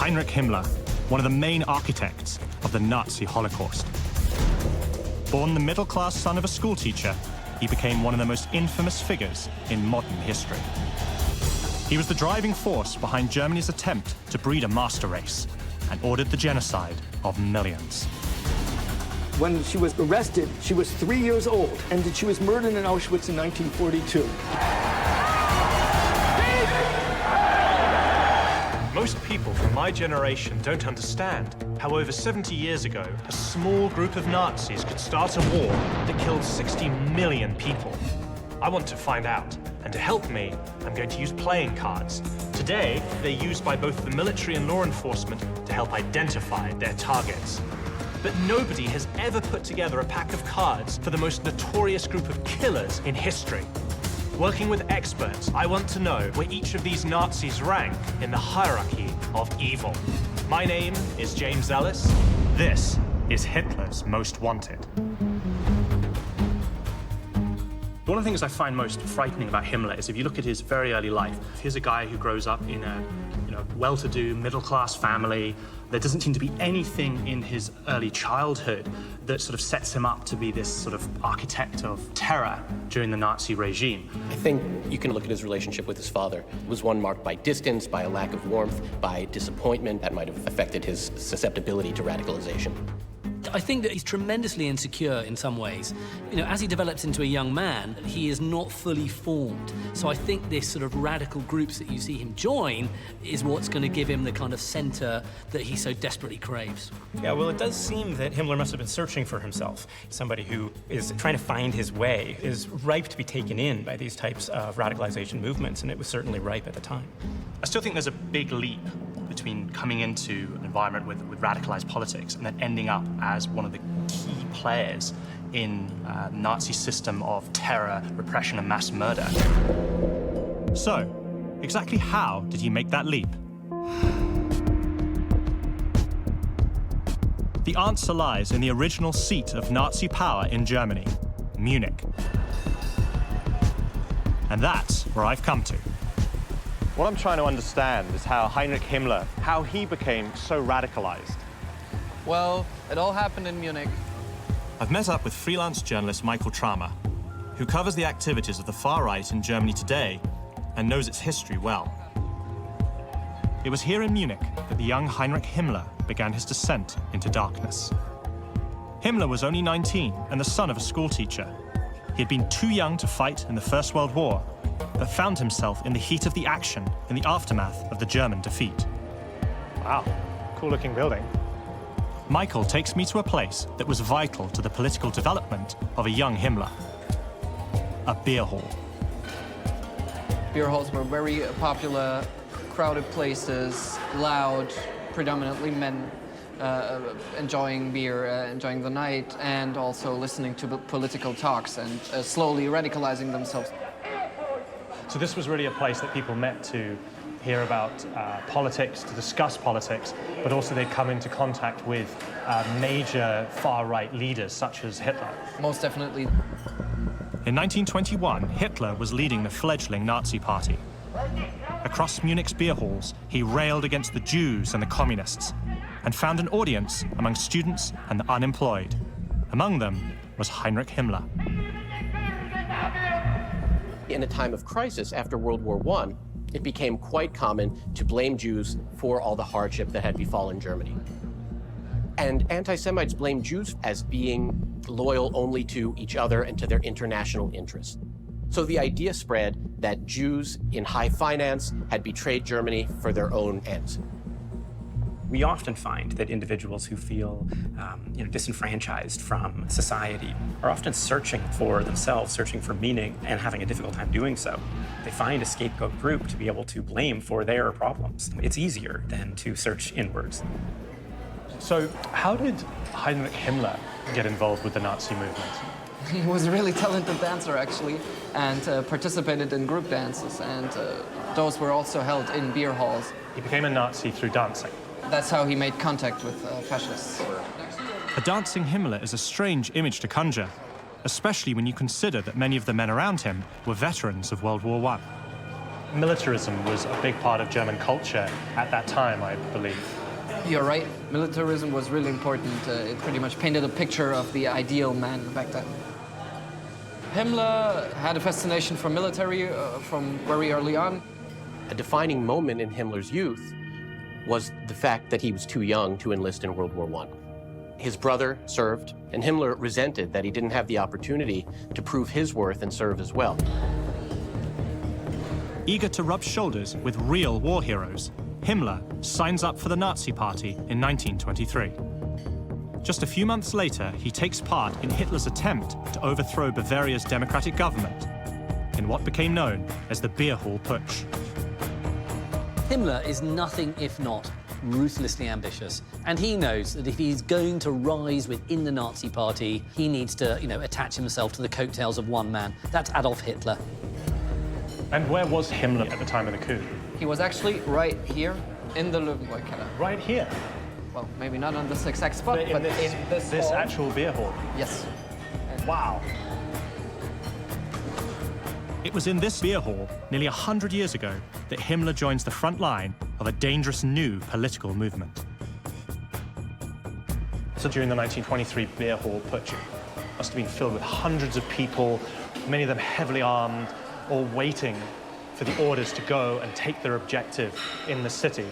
Heinrich Himmler, one of the main architects of the Nazi Holocaust. Born the middle-class son of a schoolteacher, he became one of the most infamous figures in modern history. He was the driving force behind Germany's attempt to breed a master race and ordered the genocide of millions. When she was arrested, she was 3 years old, and she was murdered in Auschwitz in 1942. Most people from my generation don't understand how over 70 years ago, a small group of Nazis could start a war that killed 60 million people. I want to find out, and to help me, I'm going to use playing cards. Today, they're used by both the military and law enforcement to help identify their targets. But nobody has ever put together a pack of cards for the most notorious group of killers in history. Working with experts, I want to know where each of these Nazis rank in the hierarchy of evil. My name is James Ellis. This is Hitler's Most Wanted. One of the things I find most frightening about Himmler is if you look at his very early life, here's a guy who grows up in a well-to-do, middle-class family. There doesn't seem to be anything in his early childhood that sort of sets him up to be this sort of architect of terror during the Nazi regime. I think you can look at his relationship with his father. It was one marked by distance, by a lack of warmth, by disappointment that might have affected his susceptibility to radicalization. I think that he's tremendously insecure in some ways. You know, as he develops into a young man, he is not fully formed. So I think this sort of radical groups that you see him join is what's going to give him the kind of center that he so desperately craves. Yeah, well, it does seem that Himmler must have been searching for himself. Somebody who is trying to find his way is ripe to be taken in by these types of radicalization movements, and it was certainly ripe at the time. I still think there's a big leap between coming into an environment with radicalized politics and then ending up as one of the key players in the Nazi system of terror, repression, and mass murder. So, exactly how did he make that leap? The answer lies in the original seat of Nazi power in Germany, Munich. And that's where I've come to. What I'm trying to understand is how Heinrich Himmler, how he became so radicalized. Well, it all happened in Munich. I've met up with freelance journalist Michael Tramer, who covers the activities of the far right in Germany today and knows its history well. It was here in Munich that the young Heinrich Himmler began his descent into darkness. Himmler was only 19 and the son of a schoolteacher. He had been too young to fight in the First World War, but found himself in the heat of the action in the aftermath of the German defeat. Wow, cool-looking building. Michael takes me to a place that was vital to the political development of a young Himmler. A beer hall. Beer halls were very popular, crowded places, loud, predominantly men enjoying beer, enjoying the night, and also listening to political talks and slowly radicalizing themselves. So this was really a place that people met to hear about politics, to discuss politics, but also they'd come into contact with major far-right leaders such as Hitler. Most definitely. In 1921, Hitler was leading the fledgling Nazi party. Across Munich's beer halls, he railed against the Jews and the communists, and found an audience among students and the unemployed. Among them was Heinrich Himmler. In a time of crisis after World War I, it became quite common to blame Jews for all the hardship that had befallen Germany. And anti-Semites blamed Jews as being loyal only to each other and to their international interests. So the idea spread that Jews in high finance had betrayed Germany for their own ends. We often find that individuals who feel disenfranchised from society are often searching for themselves, searching for meaning, and having a difficult time doing so. They find a scapegoat group to be able to blame for their problems. It's easier than to search inwards. So how did Heinrich Himmler get involved with the Nazi movement? He was a really talented dancer, actually, and participated in group dances, and those were also held in beer halls. He became a Nazi through dancing. That's how he made contact with fascists. A dancing Himmler is a strange image to conjure, especially when you consider that many of the men around him were veterans of World War I. militarism was a big part of German culture at that time, I believe. You're right. Militarism was really important. It pretty much painted a picture of the ideal man back then. Himmler had a fascination for military from very early on. A defining moment in Himmler's youth was the fact that he was too young to enlist in World War I. His brother served, and Himmler resented that he didn't have the opportunity to prove his worth and serve as well. Eager to rub shoulders with real war heroes, Himmler signs up for the Nazi Party in 1923. Just a few months later, he takes part in Hitler's attempt to overthrow Bavaria's democratic government in what became known as the Beer Hall Putsch. Himmler is nothing if not ruthlessly ambitious, and he knows that if he's going to rise within the Nazi Party, he needs to, attach himself to the coattails of one man. That's Adolf Hitler. And where was Himmler at the time of the coup? He was actually right here in the Lebensborn Castle. Right here? Well, maybe not on this exact spot, but in this this hall. actual beer hall? Yes. Wow. It was in this beer hall, nearly 100 years ago, that Himmler joins the front line of a dangerous new political movement. So during the 1923 beer hall putsch, it must have been filled with hundreds of people, many of them heavily armed, all waiting for the orders to go and take their objective in the city.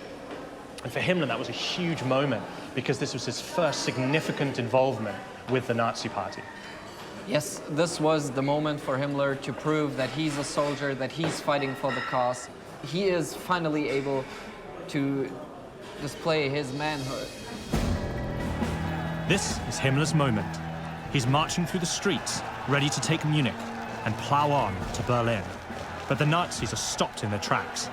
And for Himmler, that was a huge moment because this was his first significant involvement with the Nazi Party. Yes, this was the moment for Himmler to prove that he's a soldier, that he's fighting for the cause. He is finally able to display his manhood. This is Himmler's moment. He's marching through the streets, ready to take Munich and plow on to Berlin. But the Nazis are stopped in their tracks,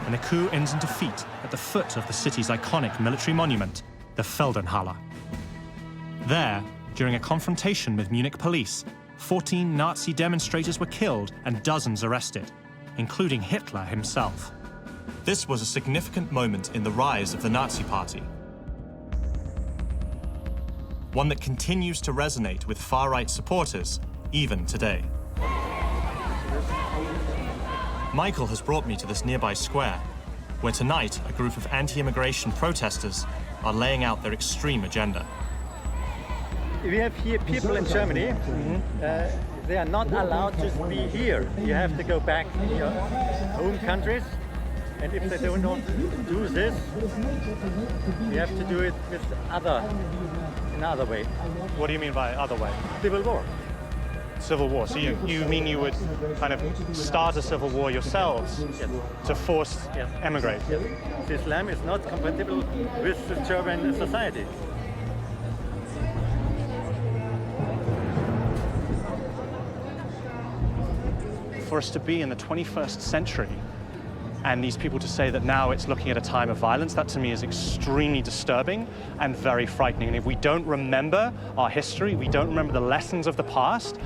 and the coup ends in defeat at the foot of the city's iconic military monument, the Feldenhalle. There, during a confrontation with Munich police, 14 Nazi demonstrators were killed and dozens arrested, including Hitler himself. This was a significant moment in the rise of the Nazi Party. One that continues to resonate with far-right supporters, even today. Michael has brought me to this nearby square, where tonight a group of anti-immigration protesters are laying out their extreme agenda. We have here people in Germany, they are not allowed to be here. You have to go back in your home countries, and if they do not do this, you have to do it with another way. What do you mean by other way? Civil war. Civil war. So you mean you would kind of start a civil war yourselves to force emigrate? Yes. Islam is not compatible with the German society. For us to be in the 21st century and these people to say that now it's looking at a time of violence, that to me is extremely disturbing and very frightening. And if we don't remember our history, we don't remember the lessons of the past,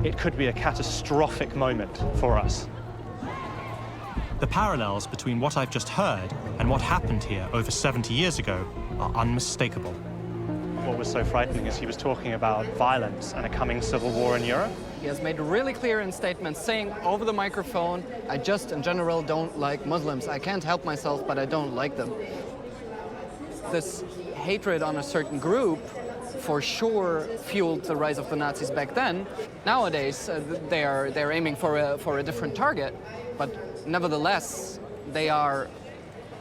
it could be a catastrophic moment for us. The parallels between what I've just heard and what happened here over 70 years ago are unmistakable. What was so frightening is he was talking about violence and a coming civil war in Europe. He has made really clear in statements saying over the microphone, I just in general don't like Muslims. I can't help myself, but I don't like them. This hatred on a certain group for sure fueled the rise of the Nazis back then. Nowadays, they're aiming for a different target, but nevertheless, they are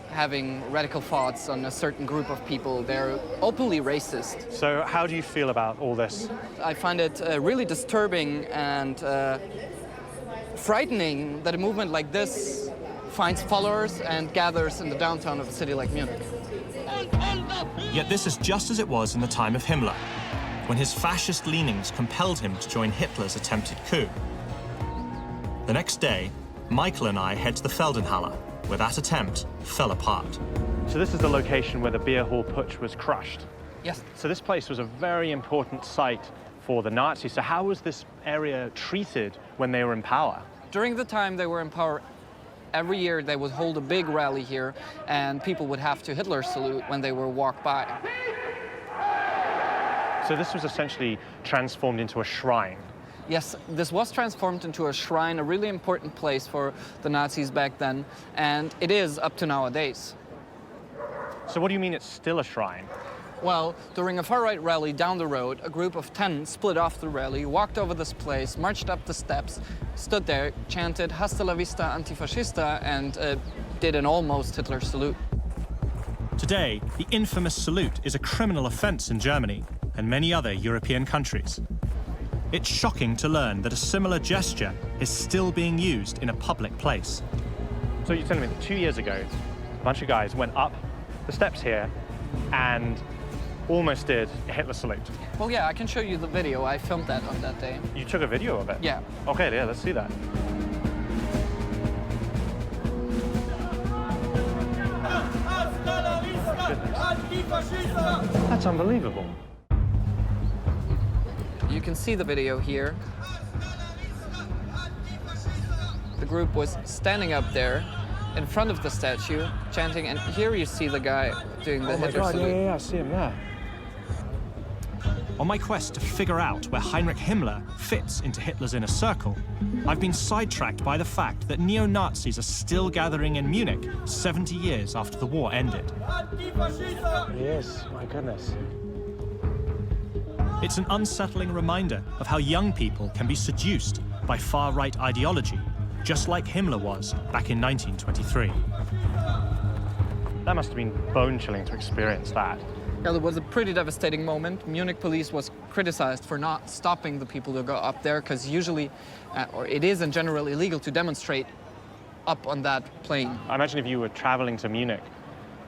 having radical thoughts on a certain group of people. They're openly racist. So how do you feel about all this? I find it really disturbing and frightening that a movement like this finds followers and gathers in the downtown of a city like Munich. Yet this is just as it was in the time of Himmler, when his fascist leanings compelled him to join Hitler's attempted coup. The next day, Michael and I head to the Feldenhalle, where that attempt fell apart. So this is the location where the beer hall putsch was crushed. Yes. So this place was a very important site for the Nazis. So how was this area treated when they were in power? During the time they were in power, every year they would hold a big rally here and people would have to Hitler salute when they were walked by. So this was essentially transformed into a shrine. Yes, this was transformed into a shrine, a really important place for the Nazis back then, and it is up to nowadays. So what do you mean it's still a shrine? Well, during a far-right rally down the road, a group of 10 split off the rally, walked over this place, marched up the steps, stood there, chanted "Hasta la vista, antifascista," and did an almost Hitler salute. Today, the infamous salute is a criminal offense in Germany and many other European countries. It's shocking to learn that a similar gesture is still being used in a public place. So you're telling me that 2 years ago, a bunch of guys went up the steps here and almost did a Hitler salute. Well, yeah, I can show you the video. I filmed that on that day. You took a video of it? Yeah. Okay, yeah, let's see that. That's unbelievable. You can see the video here. The group was standing up there in front of the statue, chanting, and here you see the guy doing the Hitler salute. Yeah, I see him there. On my quest to figure out where Heinrich Himmler fits into Hitler's inner circle, I've been sidetracked by the fact that neo-Nazis are still gathering in Munich 70 years after the war ended. Yes, my goodness. It's an unsettling reminder of how young people can be seduced by far-right ideology, just like Himmler was back in 1923. That must have been bone-chilling to experience that. Yeah, it was a pretty devastating moment. Munich police was criticized for not stopping the people to go up there, because usually, or it is in general illegal to demonstrate up on that plane. I imagine if you were traveling to Munich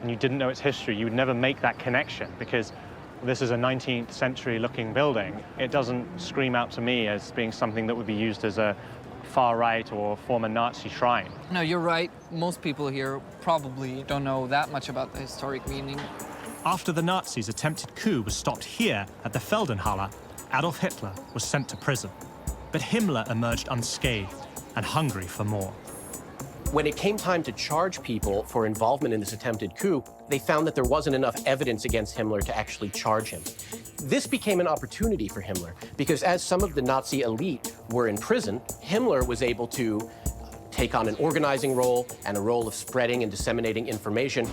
and you didn't know its history, you would never make that connection, because this is a 19th century looking building. It doesn't scream out to me as being something that would be used as a far-right or former Nazi shrine. No, you're right. Most people here probably don't know that much about the historic meaning. After the Nazis' attempted coup was stopped here at the Feldenhalle, Adolf Hitler was sent to prison. But Himmler emerged unscathed and hungry for more. When it came time to charge people for involvement in this attempted coup, they found that there wasn't enough evidence against Himmler to actually charge him. This became an opportunity for Himmler, because as some of the Nazi elite were in prison, Himmler was able to take on an organizing role and a role of spreading and disseminating information.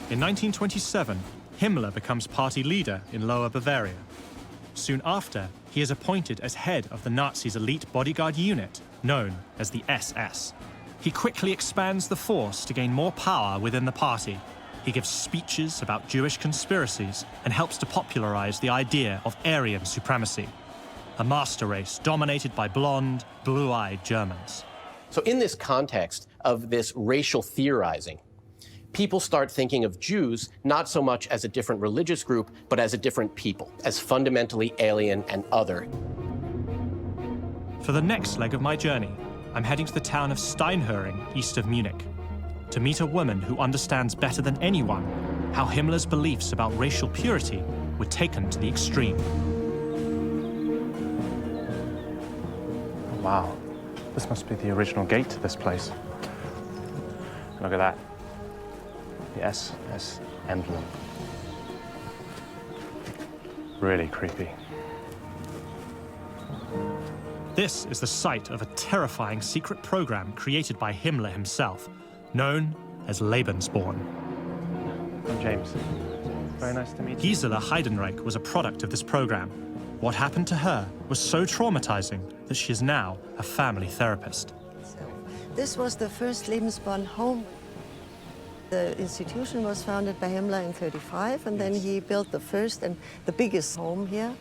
In 1927, Himmler becomes party leader in Lower Bavaria. Soon after, he is appointed as head of the Nazis' elite bodyguard unit, known as the SS. He quickly expands the force to gain more power within the party. He gives speeches about Jewish conspiracies and helps to popularize the idea of Aryan supremacy, a master race dominated by blonde, blue-eyed Germans. So in this context of this racial theorizing, people start thinking of Jews not so much as a different religious group, but as a different people, as fundamentally alien and other. For the next leg of my journey, I'm heading to the town of Steinhöring, east of Munich, to meet a woman who understands better than anyone how Himmler's beliefs about racial purity were taken to the extreme. Wow, this must be the original gate to this place. Look at that. The SS emblem. Really creepy. This is the site of a terrifying secret program created by Himmler himself, known as Lebensborn. I'm James. Very nice to meet you. Gisela Heidenreich was a product of this program. What happened to her was so traumatizing that she is now a family therapist. So, this was the first Lebensborn home. The institution was founded by Himmler in '35, and then he built the first and the biggest home here.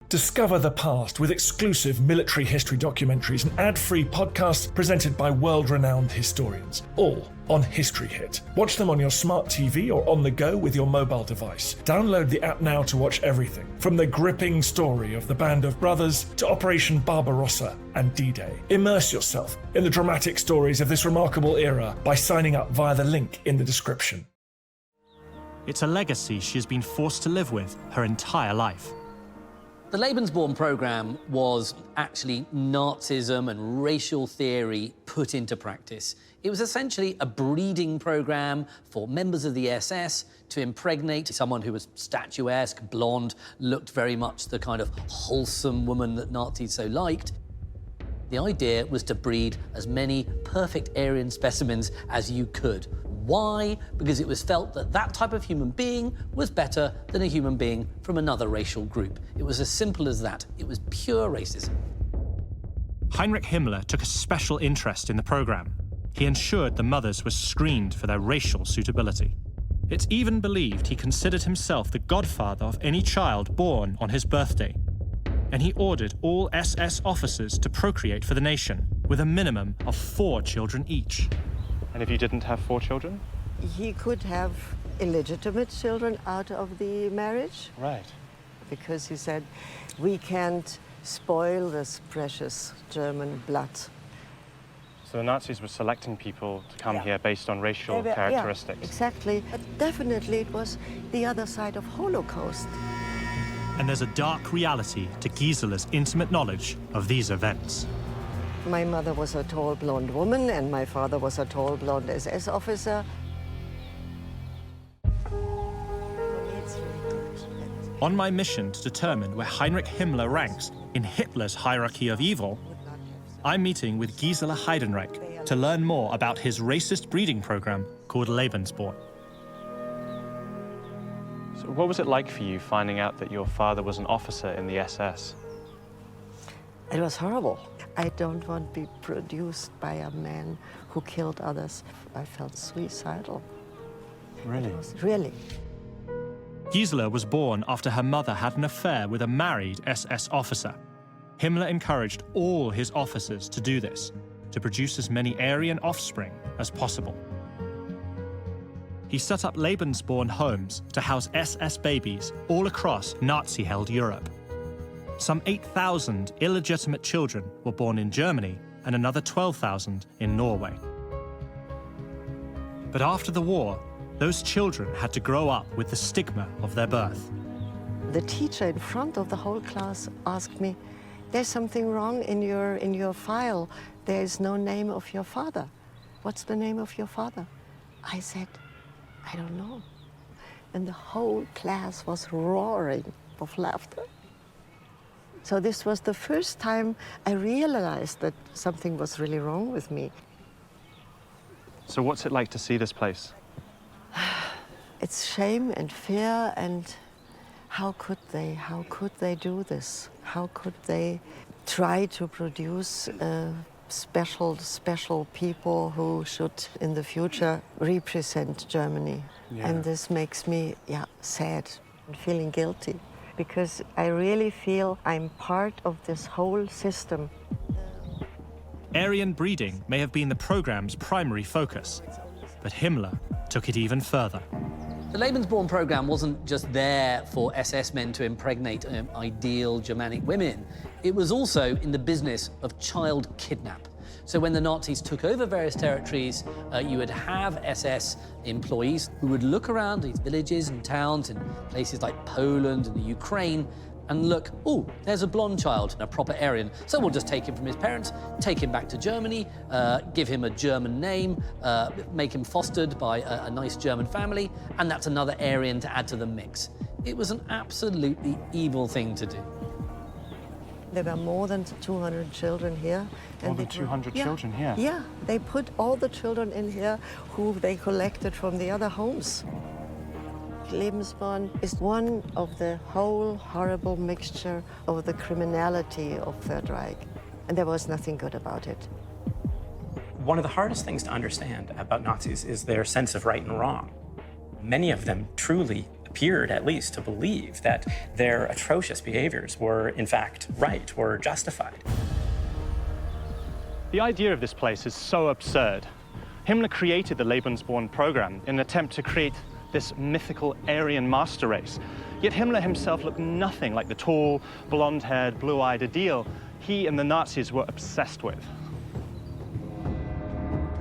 Discover the past with exclusive military history documentaries and ad-free podcasts presented by world-renowned historians, all on History Hit. Watch them on your smart TV or on the go with your mobile device. Download the app now to watch everything, from the gripping story of the Band of Brothers to Operation Barbarossa and D-Day. Immerse yourself in the dramatic stories of this remarkable era by signing up via the link in the description. It's a legacy she has been forced to live with her entire life. The Lebensborn program was actually Nazism and racial theory put into practice. It was essentially a breeding program for members of the SS to impregnate someone who was statuesque, blonde, looked very much the kind of wholesome woman that Nazis so liked. The idea was to breed as many perfect Aryan specimens as you could. Why? Because it was felt that that type of human being was better than a human being from another racial group. It was as simple as that. It was pure racism. Heinrich Himmler took a special interest in the program. He ensured the mothers were screened for their racial suitability. It's even believed he considered himself the godfather of any child born on his birthday. And he ordered all SS officers to procreate for the nation, with a minimum of 4 children each. And if you didn't have 4 children? He could have illegitimate children out of the marriage. Right. Because he said, we can't spoil this precious German blood. So the Nazis were selecting people to come here based on racial characteristics. Yeah, exactly. But definitely it was the other side of Holocaust. And there's a dark reality to Gisela's intimate knowledge of these events. My mother was a tall, blonde woman, and my father was a tall, blonde SS officer. On my mission to determine where Heinrich Himmler ranks in Hitler's hierarchy of evil, I'm meeting with Gisela Heidenreich to learn more about his racist breeding program called Lebensborn. So what was it like for you finding out that your father was an officer in the SS? It was horrible. I don't want to be produced by a man who killed others. I felt suicidal. Really? Really. Gisela was born after her mother had an affair with a married SS officer. Himmler encouraged all his officers to do this, to produce as many Aryan offspring as possible. He set up Lebensborn homes to house SS babies all across Nazi-held Europe. Some 8,000 illegitimate children were born in Germany and another 12,000 in Norway. But after the war, those children had to grow up with the stigma of their birth. The teacher in front of the whole class asked me, there's something wrong in your file. There is no name of your father. What's the name of your father? I said, I don't know. And the whole class was roaring of laughter. So this was the first time I realized that something was really wrong with me. So what's it like to see this place? It's shame and fear, and how could they do this? How could they try to produce special people who should in the future represent Germany? Yeah. And this makes me sad and feeling guilty, because I really feel I'm part of this whole system. Aryan breeding may have been the program's primary focus, but Himmler took it even further. The Lebensborn program wasn't just there for SS men to impregnate ideal Germanic women. It was also in the business of child kidnap. So when the Nazis took over various territories, you would have SS employees who would look around these villages and towns in places like Poland and the Ukraine and look, oh, there's a blonde child, a proper Aryan. So we'll just take him from his parents, take him back to Germany, give him a German name, make him fostered by a nice German family, and that's another Aryan to add to the mix. It was an absolutely evil thing to do. There were more than 200 children here. More than 200 children here? Yeah, they put all the children in here who they collected from the other homes. Lebensborn is one of the whole horrible mixture of the criminality of Third Reich, and there was nothing good about it. One of the hardest things to understand about Nazis is their sense of right and wrong. Many of them truly appeared, at least, to believe that their atrocious behaviors were, in fact, right, were justified. The idea of this place is so absurd. Himmler created the Lebensborn program in an attempt to create this mythical Aryan master race. Yet Himmler himself looked nothing like the tall, blonde-haired, blue-eyed ideal he and the Nazis were obsessed with.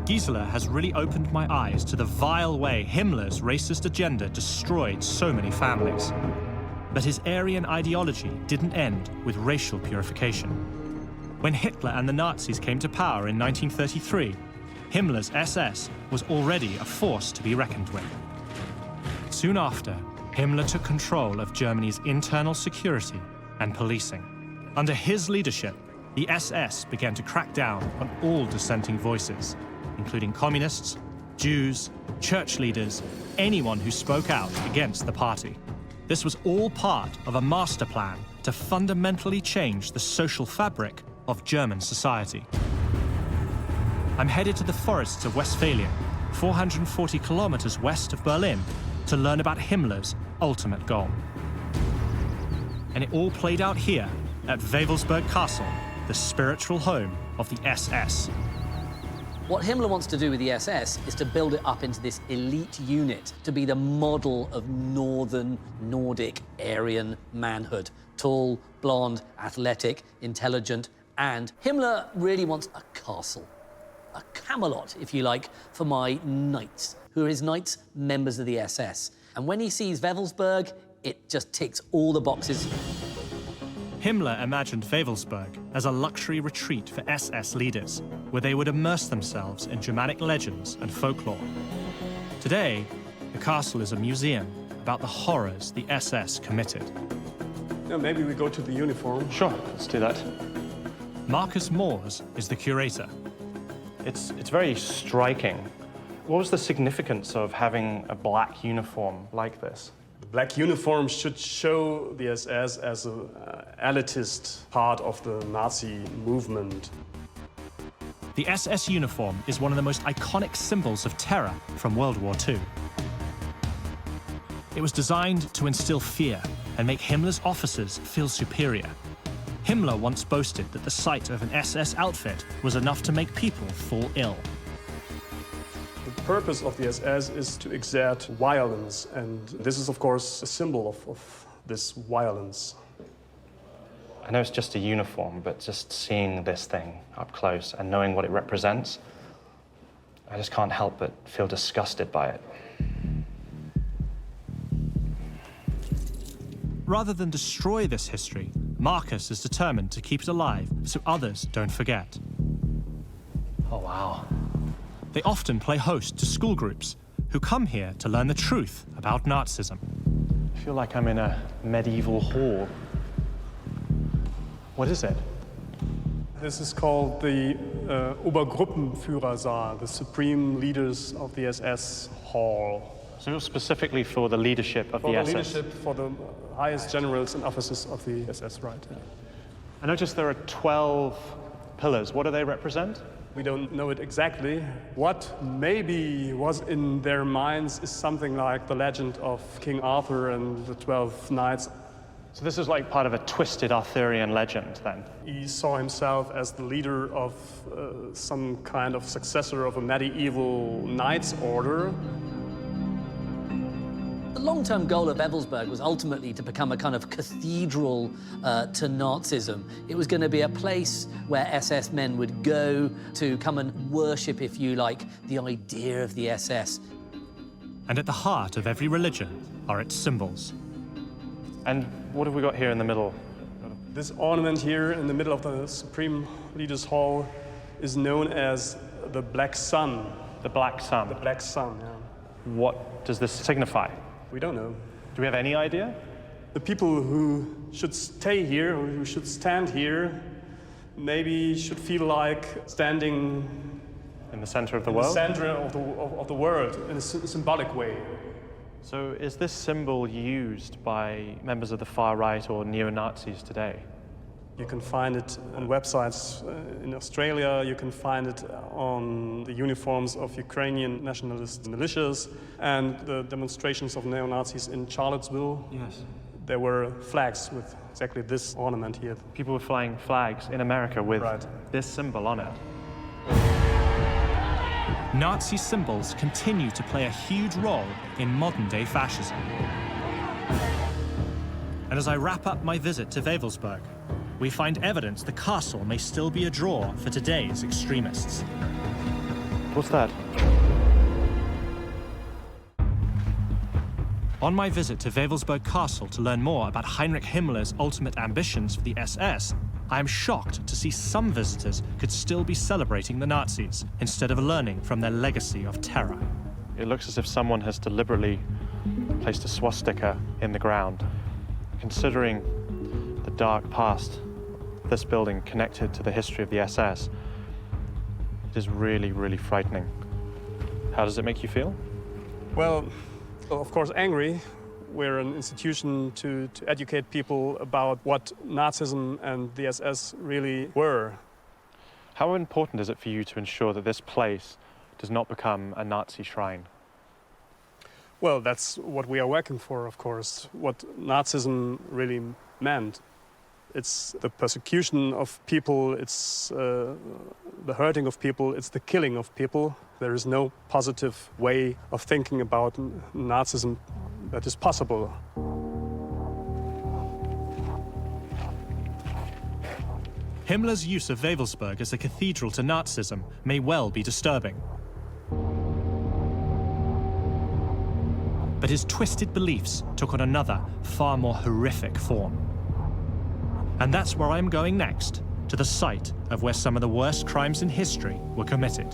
Gisela has really opened my eyes to the vile way Himmler's racist agenda destroyed so many families. But his Aryan ideology didn't end with racial purification. When Hitler and the Nazis came to power in 1933, Himmler's SS was already a force to be reckoned with. Soon after, Himmler took control of Germany's internal security and policing. Under his leadership, the SS began to crack down on all dissenting voices, including communists, Jews, church leaders, anyone who spoke out against the party. This was all part of a master plan to fundamentally change the social fabric of German society. I'm headed to the forests of Westphalia, 440 kilometers west of Berlin, to learn about Himmler's ultimate goal. And it all played out here at Wewelsburg Castle, the spiritual home of the SS. What Himmler wants to do with the SS is to build it up into this elite unit, to be the model of northern Nordic Aryan manhood. Tall, blonde, athletic, intelligent, and Himmler really wants a castle. A Camelot, if you like, for my knights. Who are his knights? Members of the SS. And when he sees Wewelsburg, it just ticks all the boxes. Himmler imagined Wewelsburg as a luxury retreat for SS leaders, where they would immerse themselves in Germanic legends and folklore. Today, the castle is a museum about the horrors the SS committed. Yeah, maybe we go to the uniform. Sure, let's do that. Marcus Moores is the curator. It's very striking. What was the significance of having a black uniform like this? The black uniform should show the SS as an elitist part of the Nazi movement. The SS uniform is one of the most iconic symbols of terror from World War II. It was designed to instill fear and make Himmler's officers feel superior. Himmler once boasted that the sight of an SS outfit was enough to make people fall ill. The purpose of the SS is to exert violence, and this is, of course, a symbol of this violence. I know it's just a uniform, but just seeing this thing up close and knowing what it represents, I just can't help but feel disgusted by it. Rather than destroy this history, Marcus is determined to keep it alive so others don't forget. Oh, wow. They often play host to school groups who come here to learn the truth about Nazism. I feel like I'm in a medieval hall. What is it? This is called the Obergruppenführersaal, the Supreme Leaders of the SS Hall. So specifically for the leadership of the SS? For the leadership, for the highest generals and officers of the SS, right. Yeah. I noticed there are 12 pillars. What do they represent? We don't know it exactly. What maybe was in their minds is something like the legend of King Arthur and the 12 knights. So this is like part of a twisted Arthurian legend, then? He saw himself as the leader of some kind of successor of a medieval knights order. The long-term goal of Wewelsburg was ultimately to become a kind of cathedral to Nazism. It was going to be a place where SS men would go to come and worship, if you like, the idea of the SS. And at the heart of every religion are its symbols. And what have we got here in the middle? This ornament here in the middle of the Supreme Leaders Hall is known as the Black Sun. The Black Sun? The Black Sun, yeah. What does this signify? We don't know. Do we have any idea? The people who should stay here, or who should stand here, maybe should feel like standing in the center of the world? In the center of the world, in a symbolic way. So is this symbol used by members of the far right or neo-Nazis today? You can find it on websites in Australia, you can find it on the uniforms of Ukrainian nationalist militias, and the demonstrations of neo-Nazis in Charlottesville. Yes. There were flags with exactly this ornament here. People were flying flags in America with this symbol on it. Nazi symbols continue to play a huge role in modern-day fascism. And as I wrap up my visit to Wewelsburg, we find evidence the castle may still be a draw for today's extremists. What's that? On my visit to Wewelsburg Castle to learn more about Heinrich Himmler's ultimate ambitions for the SS, I am shocked to see some visitors could still be celebrating the Nazis instead of learning from their legacy of terror. It looks as if someone has deliberately placed a swastika in the ground. Considering the dark past of this building connected to the history of the SS, it is really, really frightening. How does it make you feel? Well, of course, angry. We're an institution to educate people about what Nazism and the SS really were. How important is it for you to ensure that this place does not become a Nazi shrine? Well, that's what we are working for, of course, what Nazism really meant. It's the persecution of people, it's the hurting of people, it's the killing of people. There is no positive way of thinking about Nazism that is possible. Himmler's use of Wewelsburg as a cathedral to Nazism may well be disturbing. But his twisted beliefs took on another, far more horrific form. And that's where I'm going next, to the site of where some of the worst crimes in history were committed.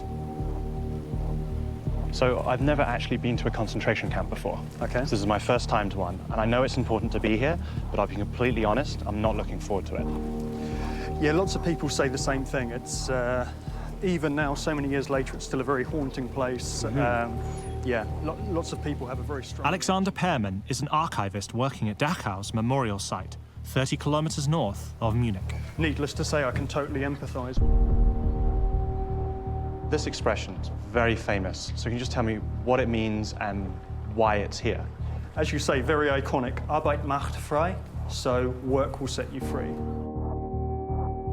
So I've never actually been to a concentration camp before. Okay. This is my first time to one, and I know it's important to be here, but I'll be completely honest, I'm not looking forward to it. Yeah, lots of people say the same thing. It's, even now, so many years later, it's still a very haunting place. Yeah, lots of people have a very strong... Alexander Pearman is an archivist working at Dachau's memorial site, 30 kilometers north of Munich. Needless to say, I can totally empathize. This expression is very famous, so can you just tell me what it means and why it's here? As you say, very iconic. Arbeit macht frei, so work will set you free.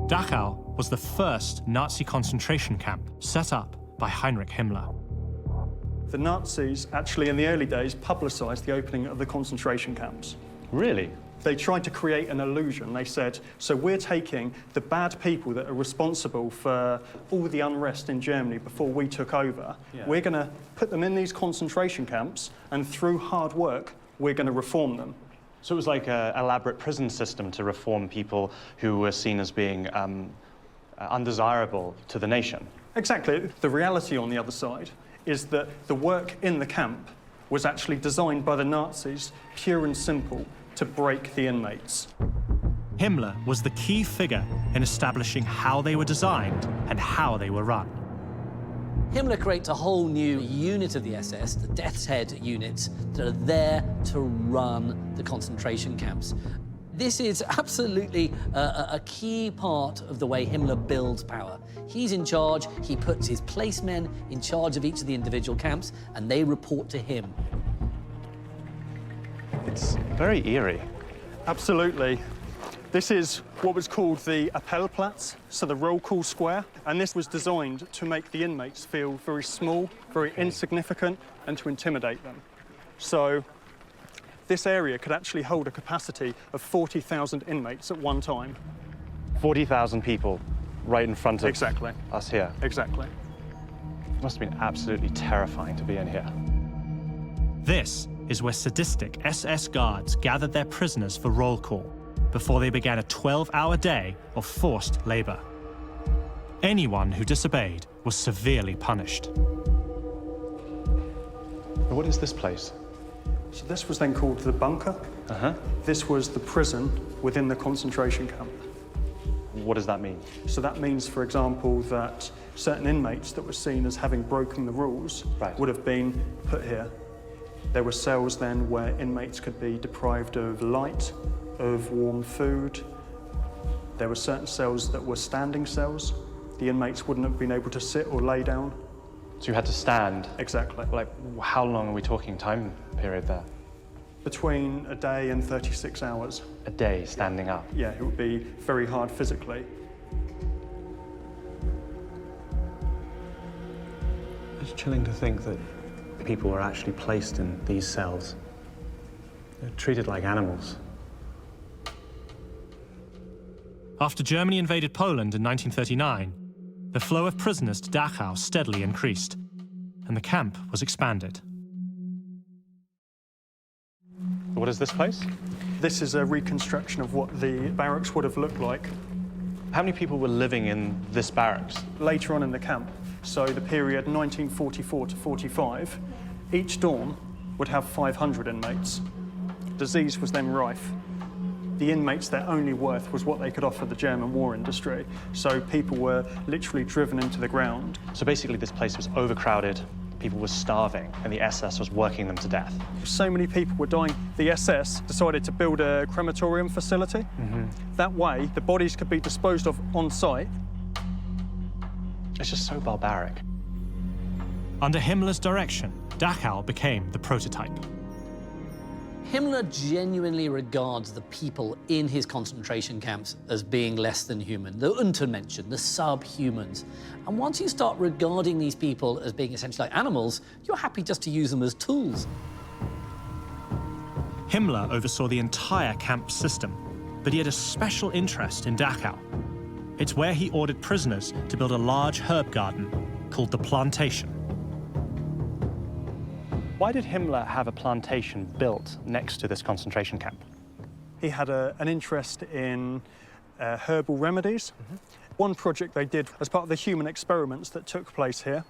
Dachau was the first Nazi concentration camp set up by Heinrich Himmler. The Nazis, actually in the early days, publicized the opening of the concentration camps. Really? They tried to create an illusion. They said, so we're taking the bad people that are responsible for all the unrest in Germany before we took over. Yeah. We're going to put them in these concentration camps, and through hard work, we're going to reform them. So it was like an elaborate prison system to reform people who were seen as being undesirable to the nation. Exactly. The reality on the other side is that the work in the camp was actually designed by the Nazis, pure and simple, to break the inmates. Himmler was the key figure in establishing how they were designed and how they were run. Himmler creates a whole new unit of the SS, the Death's Head units, that are there to run the concentration camps. This is absolutely a key part of the way Himmler builds power. He's in charge, he puts his placemen in charge of each of the individual camps, and they report to him. It's very eerie. Absolutely. This is what was called the Appellplatz, so the roll call square, and this was designed to make the inmates feel very small, very insignificant, and to intimidate them. So this area could actually hold a capacity of 40,000 inmates at one time. 40,000 people right in front of Exactly. us here. Exactly. It must have been absolutely terrifying to be in here. This is where sadistic SS guards gathered their prisoners for roll call before they began a 12-hour day of forced labor. Anyone who disobeyed was severely punished. What is this place? So this was then called the bunker. This was the prison within the concentration camp. What does that mean? So that means, for example, that certain inmates that were seen as having broken the rules would have been put here. There were cells then where inmates could be deprived of light, of warm food. There were certain cells that were standing cells. The inmates wouldn't have been able to sit or lay down. So you had to stand? Exactly. Like, how long are we talking time period there? Between a day and 36 hours. A day standing up? Yeah, it would be very hard physically. It's chilling to think that people were actually placed in these cells. They're treated like animals. After Germany invaded Poland in 1939, the flow of prisoners to Dachau steadily increased, and the camp was expanded. What is this place? This is a reconstruction of what the barracks would have looked like. How many people were living in this barracks? Later on in the camp, so the period 1944 to 45, each dorm would have 500 inmates. Disease was then rife. The inmates, their only worth was what they could offer the German war industry. So people were literally driven into the ground. So basically this place was overcrowded, people were starving, and the SS was working them to death. So many people were dying, the SS decided to build a crematorium facility. That way, the bodies could be disposed of on site. It's just so barbaric. Under Himmler's direction, Dachau became the prototype. Himmler genuinely regards the people in his concentration camps as being less than human, the Untermenschen, the subhumans. And once you start regarding these people as being essentially like animals, you're happy just to use them as tools. Himmler oversaw the entire camp system, but he had a special interest in Dachau. It's where he ordered prisoners to build a large herb garden called the Plantation. Why did Himmler have a plantation built next to this concentration camp? He had an interest in herbal remedies. One project they did as part of the human experiments that took place here,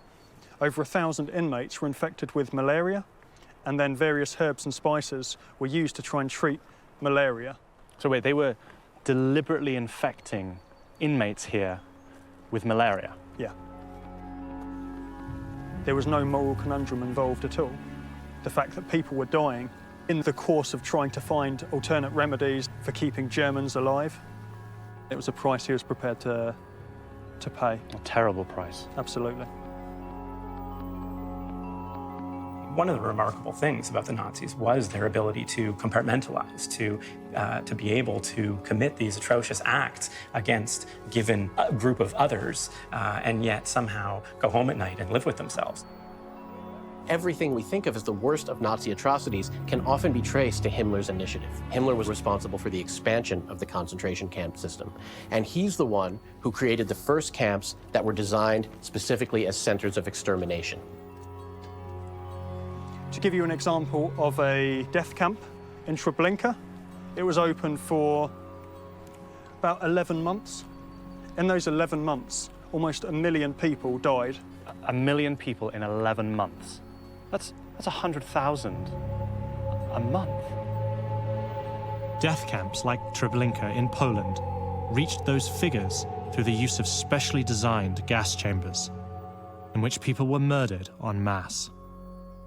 over 1,000 inmates were infected with malaria, and then various herbs and spices were used to try and treat malaria. So wait, they were deliberately infecting inmates here with malaria? Yeah. There was no moral conundrum involved at all. The fact that people were dying in the course of trying to find alternate remedies for keeping Germans alive, it was a price he was prepared to pay. A terrible price. Absolutely. One of the remarkable things about the Nazis was their ability to compartmentalize, to be able to commit these atrocious acts against given a group of others, and yet somehow go home at night and live with themselves. Everything we think of as the worst of Nazi atrocities can often be traced to Himmler's initiative. Himmler was responsible for the expansion of the concentration camp system, and he's the one who created the first camps that were designed specifically as centers of extermination. To give you an example of a death camp in Treblinka, it was open for about 11 months. In those 11 months, almost 1 million people died. 1 million people in 11 months. That's 100,000 a month. Death camps like Treblinka in Poland reached those figures through the use of specially designed gas chambers, in which people were murdered en masse.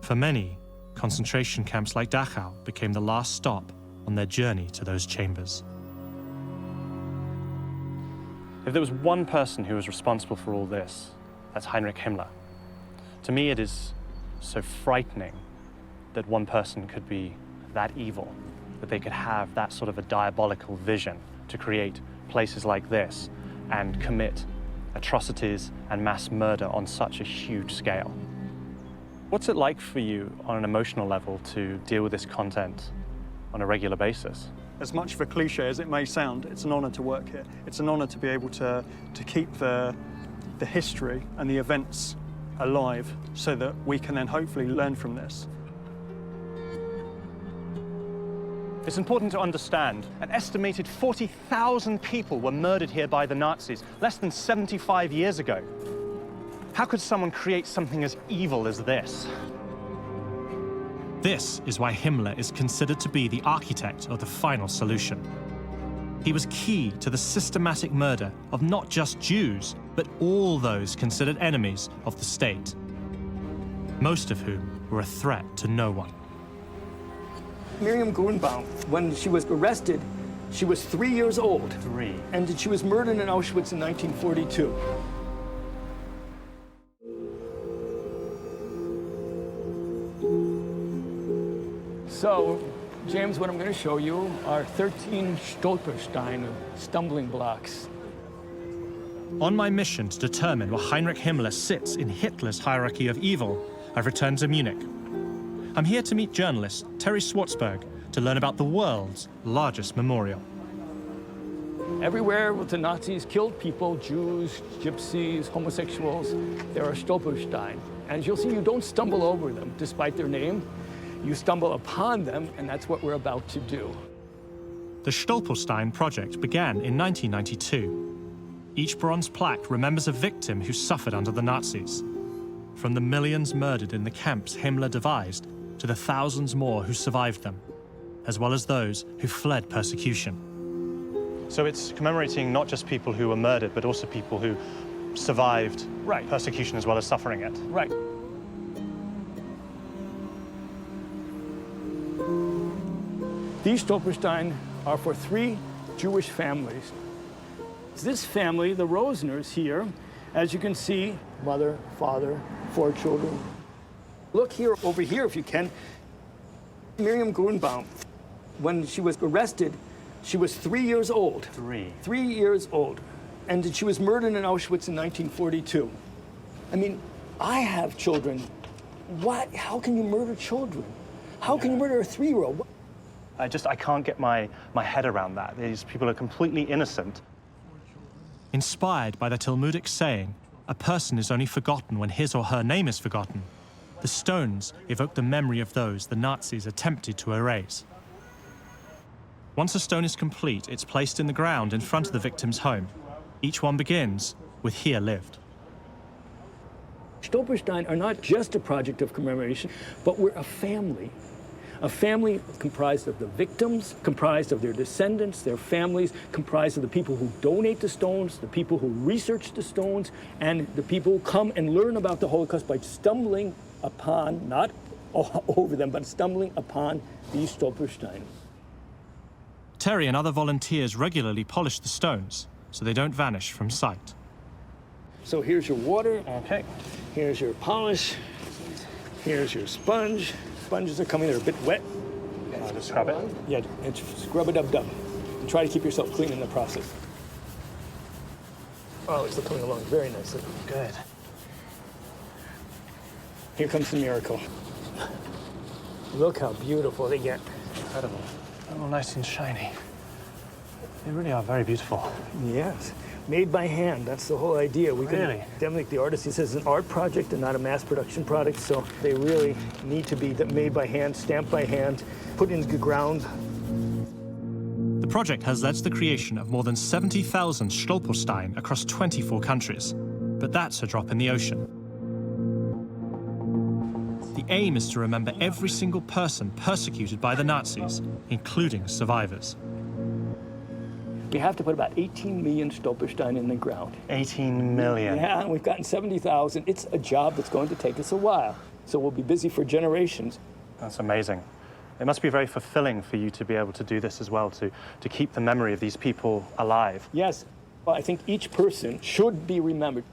For many, concentration camps like Dachau became the last stop on their journey to those chambers. If there was one person who was responsible for all this, that's Heinrich Himmler. To me, it is so frightening that one person could be that evil, that they could have that sort of a diabolical vision to create places like this and commit atrocities and mass murder on such a huge scale. What's it like for you on an emotional level to deal with this content on a regular basis? As much of a cliche as it may sound, it's an honor to work here. It's an honor to be able to keep the history and the events alive so that we can then hopefully learn from this. It's important to understand an estimated 40,000 people were murdered here by the Nazis less than 75 years ago. How could someone create something as evil as this? This is why Himmler is considered to be the architect of the final solution. He was key to the systematic murder of not just Jews, but all those considered enemies of the state, most of whom were a threat to no one. Miriam Grunbaum, when she was arrested, she was 3 years old. 3. And she was murdered in Auschwitz in 1942. So, James, what I'm going to show you are 13 Stolpersteine, stumbling blocks. On my mission to determine where Heinrich Himmler sits in Hitler's hierarchy of evil, I've returned to Munich. I'm here to meet journalist Terry Schwartzberg to learn about the world's largest memorial. Everywhere where the Nazis killed people, Jews, gypsies, homosexuals, there are Stolpersteine. And as you'll see, you don't stumble over them, despite their name. you stumble upon them, and that's what we're about to do. The Stolperstein project began in 1992. Each bronze plaque remembers a victim who suffered under the Nazis. From the millions murdered in the camps Himmler devised to the thousands more who survived them, as well as those who fled persecution. So it's commemorating not just people who were murdered, but also people who survived persecution as well as suffering it. Right. These Stolperstein are for 3 Jewish families. This family, the Rosners here, as you can see, mother, father, 4 children. Look here, over here if you can. Miriam Grunbaum, when she was arrested, she was 3 years old. 3 years old. And she was murdered in Auschwitz in 1942. I mean, I have children. How can you murder children? How can you murder a 3-year-old? I can't get my head around that. These people are completely innocent. Inspired by the Talmudic saying, a person is only forgotten when his or her name is forgotten, the stones evoke the memory of those the Nazis attempted to erase. Once a stone is complete, it's placed in the ground in front of the victim's home. Each one begins with "Here lived." Stolperstein are not just a project of commemoration, but we're a family. A family comprised of the victims, comprised of their descendants, their families, comprised of the people who donate the stones, the people who research the stones, and the people who come and learn about the Holocaust by stumbling upon, not over them, but stumbling upon these Stolperstein. Terry and other volunteers regularly polish the stones so they don't vanish from sight. So here's your water. Okay. Here's your polish. Here's your sponge. Sponges are coming, they're a bit wet. Just scrub it? Yeah, and scrub it up. And try to keep yourself clean in the process. Oh, it's coming along very nicely. Good. Here comes the miracle. Look how beautiful they get. Incredible. Oh, nice and shiny. They really are very beautiful. Yes. Made by hand, that's the whole idea. We Really? Definitely, the artist, he says, it's an art project and not a mass production product, so they really need to be made by hand, stamped by hand, put into the ground. The project has led to the creation of more than 70,000 Stolperstein across 24 countries, but that's a drop in the ocean. The aim is to remember every single person persecuted by the Nazis, including survivors. We have to put about 18 million Stolperstein in the ground. 18 million? Yeah, and we've gotten 70,000. It's a job that's going to take us a while, so we'll be busy for generations. That's amazing. It must be very fulfilling for you to be able to do this as well, to keep the memory of these people alive. Yes. Well, I think each person should be remembered.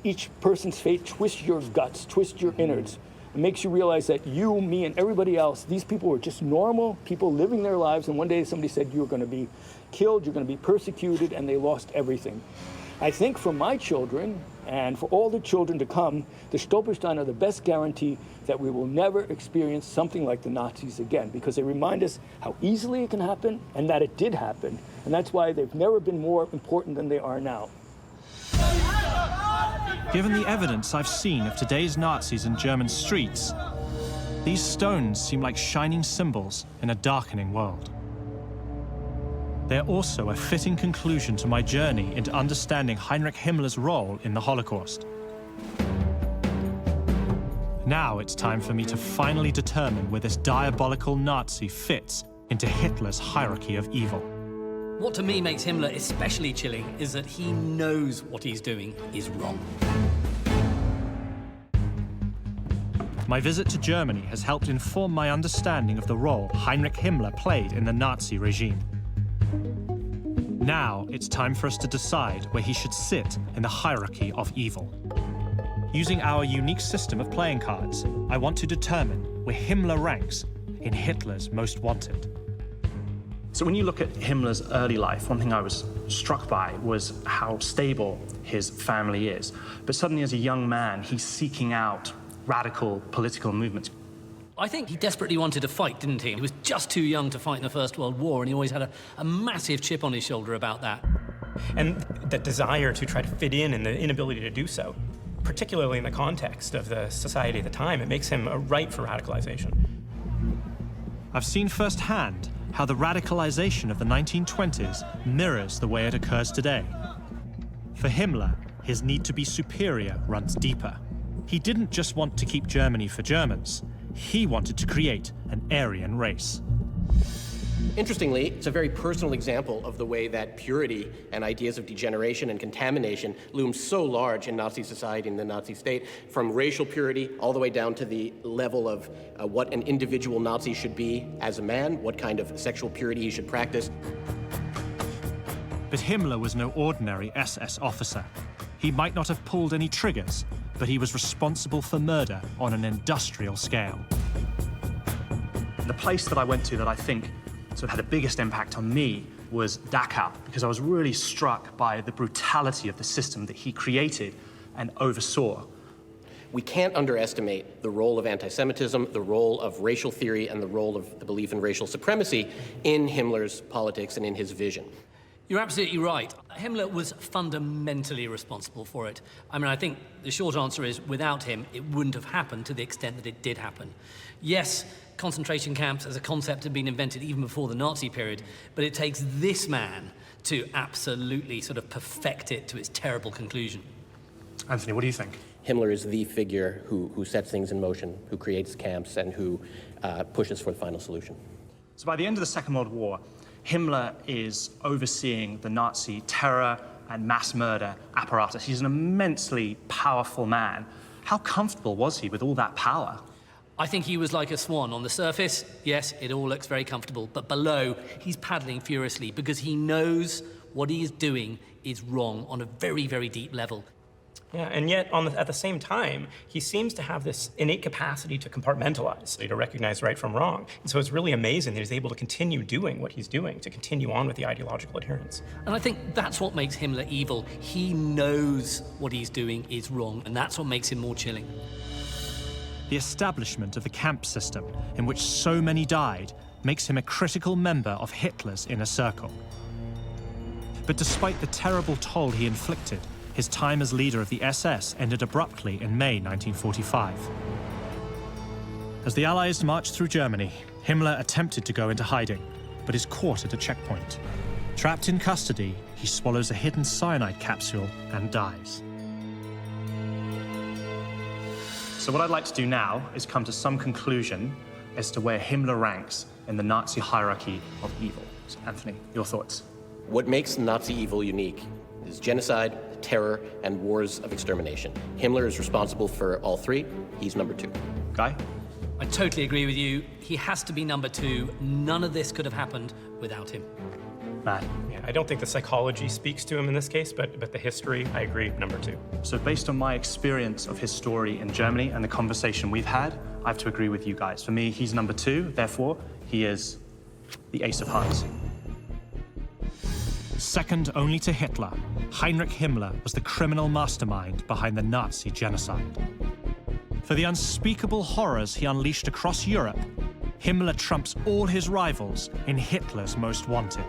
Each person's fate twists your guts, twists your innards. It makes you realize that you, me, and everybody else, these people were just normal people living their lives, and one day somebody said, you're going to be killed, you're going to be persecuted, and they lost everything. I think for my children, and for all the children to come, the Stolperstein are the best guarantee that we will never experience something like the Nazis again, because they remind us how easily it can happen, and that it did happen, and that's why they've never been more important than they are now. Given the evidence I've seen of today's Nazis in German streets, these stones seem like shining symbols in a darkening world. They're also a fitting conclusion to my journey into understanding Heinrich Himmler's role in the Holocaust. Now it's time for me to finally determine where this diabolical Nazi fits into Hitler's hierarchy of evil. What to me makes Himmler especially chilling is that he knows what he's doing is wrong. My visit to Germany has helped inform my understanding of the role Heinrich Himmler played in the Nazi regime. Now it's time for us to decide where he should sit in the hierarchy of evil. Using our unique system of playing cards, I want to determine where Himmler ranks in Hitler's most wanted. So when you look at Himmler's early life, one thing I was struck by was how stable his family is. But suddenly as a young man, he's seeking out radical political movements. I think he desperately wanted to fight, didn't he? He was just too young to fight in the First World War, and he always had a massive chip on his shoulder about that. And the desire to try to fit in and the inability to do so, particularly in the context of the society at the time, it makes him ripe for radicalization. I've seen firsthand how the radicalization of the 1920s mirrors the way it occurs today. For Himmler, his need to be superior runs deeper. He didn't just want to keep Germany for Germans. He wanted to create an Aryan race. Interestingly, it's a very personal example of the way that purity and ideas of degeneration and contamination loomed so large in Nazi society and the Nazi state, from racial purity all the way down to the level of what an individual Nazi should be as a man, what kind of sexual purity he should practice. But Himmler was no ordinary SS officer. He might not have pulled any triggers, but he was responsible for murder on an industrial scale. The place that I went to that I think sort of had the biggest impact on me was Dachau, because I was really struck by the brutality of the system that he created and oversaw. We can't underestimate the role of anti-Semitism, the role of racial theory, and the role of the belief in racial supremacy in Himmler's politics and in his vision. You're absolutely right. Himmler was fundamentally responsible for it. I mean, I think the short answer is, without him, it wouldn't have happened to the extent that it did happen. Yes, concentration camps as a concept had been invented even before the Nazi period, but it takes this man to absolutely sort of perfect it to its terrible conclusion. Anthony, what do you think? Himmler is the figure who sets things in motion, who creates camps, and who pushes for the final solution. So by the end of the Second World War, Himmler is overseeing the Nazi terror and mass murder apparatus. He's an immensely powerful man. How comfortable was he with all that power? I think he was like a swan. On the surface, yes, it all looks very comfortable, but below, he's paddling furiously because he knows what he is doing is wrong on a very, very deep level. Yeah, and yet at the same time, he seems to have this innate capacity to compartmentalize, to recognize right from wrong. And so it's really amazing that he's able to continue doing what he's doing, to continue on with the ideological adherence. And I think that's what makes Himmler evil. He knows what he's doing is wrong, and that's what makes him more chilling. The establishment of the camp system, in which so many died, makes him a critical member of Hitler's inner circle. But despite the terrible toll he inflicted, his time as leader of the SS ended abruptly in May 1945. As the Allies marched through Germany, Himmler attempted to go into hiding, but is caught at a checkpoint. Trapped in custody, he swallows a hidden cyanide capsule and dies. So what I'd like to do now is come to some conclusion as to where Himmler ranks in the Nazi hierarchy of evil. So Anthony, your thoughts? What makes Nazi evil unique is genocide, terror, and wars of extermination. Himmler is responsible for all three. He's number 2. Guy? I totally agree with you. He has to be number 2. None of this could have happened without him. Matt? Yeah, I don't think the psychology speaks to him in this case, but the history, I agree, number 2. So based on my experience of his story in Germany and the conversation we've had, I have to agree with you guys. For me, he's number 2, therefore, he is the Ace of Hearts. Second only to Hitler, Heinrich Himmler was the criminal mastermind behind the Nazi genocide. For the unspeakable horrors he unleashed across Europe, Himmler trumps all his rivals in Hitler's Most Wanted.